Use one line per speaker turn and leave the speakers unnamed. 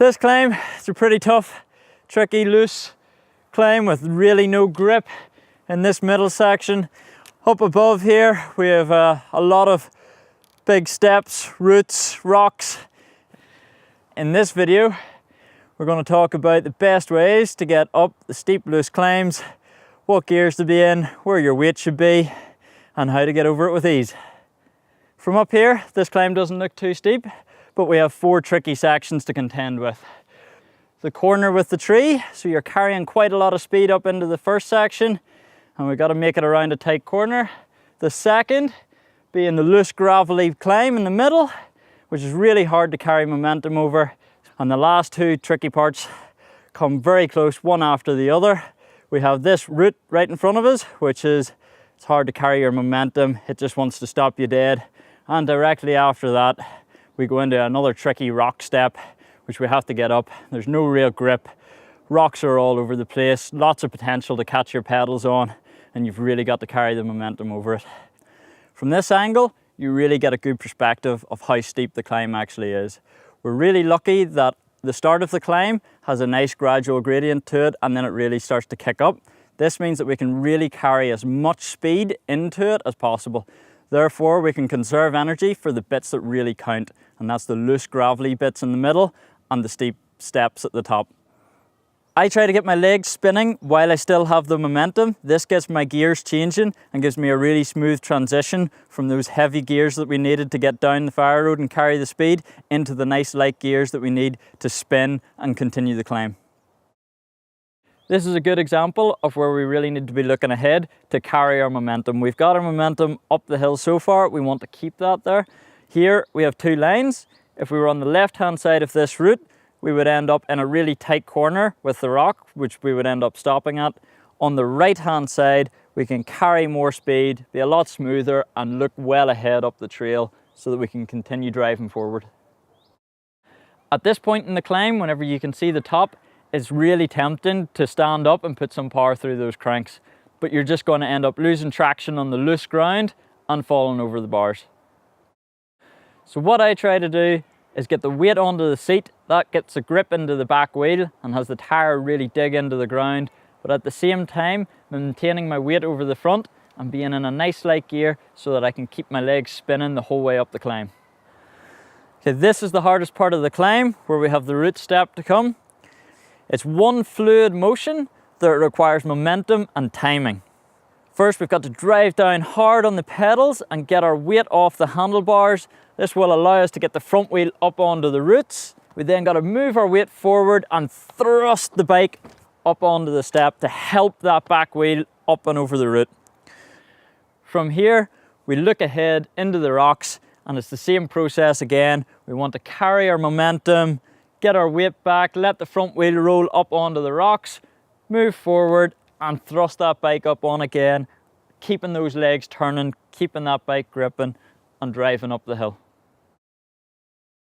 This climb, it's a pretty tough, tricky, loose climb with really no grip in this middle section. Up above here, we have a lot of big steps, roots, rocks. In this video, we're going to talk about the best ways to get up the steep, loose climbs, what gears to be in, where your weight should be, and how to get over it with ease. From up here, this climb doesn't look too steep, but we have 4 tricky sections to contend with. The corner with the tree, so you're carrying quite a lot of speed up into the first section, and we've got to make it around a tight corner. The second being the loose gravelly climb in the middle, which is really hard to carry momentum over. And the last 2 tricky parts come very close, one after the other. We have this root right in front of us, which is, it's hard to carry your momentum. It just wants to stop you dead. And directly after that, we go into another tricky rock step, which we have to get up. There's no real grip. Rocks are all over the place, lots of potential to catch your pedals on, and you've really got to carry the momentum over it. From this angle, you really get a good perspective of how steep the climb actually is. We're really lucky that the start of the climb has a nice gradual gradient to it, and then it really starts to kick up. This means that we can really carry as much speed into it as possible. Therefore, we can conserve energy for the bits that really count, and that's the loose gravelly bits in the middle and the steep steps at the top. I try to get my legs spinning while I still have the momentum. This gets my gears changing and gives me a really smooth transition from those heavy gears that we needed to get down the fire road and carry the speed into the nice light gears that we need to spin and continue the climb. This is a good example of where we really need to be looking ahead to carry our momentum. We've got our momentum up the hill so far. We want to keep that there. Here we have 2 lines. If we were on the left-hand side of this route, we would end up in a really tight corner with the rock, which we would end up stopping at. On the right-hand side, we can carry more speed, be a lot smoother, and look well ahead up the trail so that we can continue driving forward. At this point in the climb, whenever you can see the top, it's really tempting to stand up and put some power through those cranks, but you're just going to end up losing traction on the loose ground and falling over the bars. So what I try to do is get the weight onto the seat. That gets a grip into the back wheel and has the tire really dig into the ground, but at the same time maintaining my weight over the front and being in a nice light gear so that I can keep my legs spinning the whole way up the climb. Okay, this is the hardest part of the climb, where we have the root step to come. It's one fluid motion that requires momentum and timing. First, we've got to drive down hard on the pedals and get our weight off the handlebars. This will allow us to get the front wheel up onto the roots. We then got to move our weight forward and thrust the bike up onto the step to help that back wheel up and over the root. From here, we look ahead into the rocks, and it's the same process again. We want to carry our momentum, get our weight back, let the front wheel roll up onto the rocks, move forward and thrust that bike up on again, keeping those legs turning, keeping that bike gripping and driving up the hill.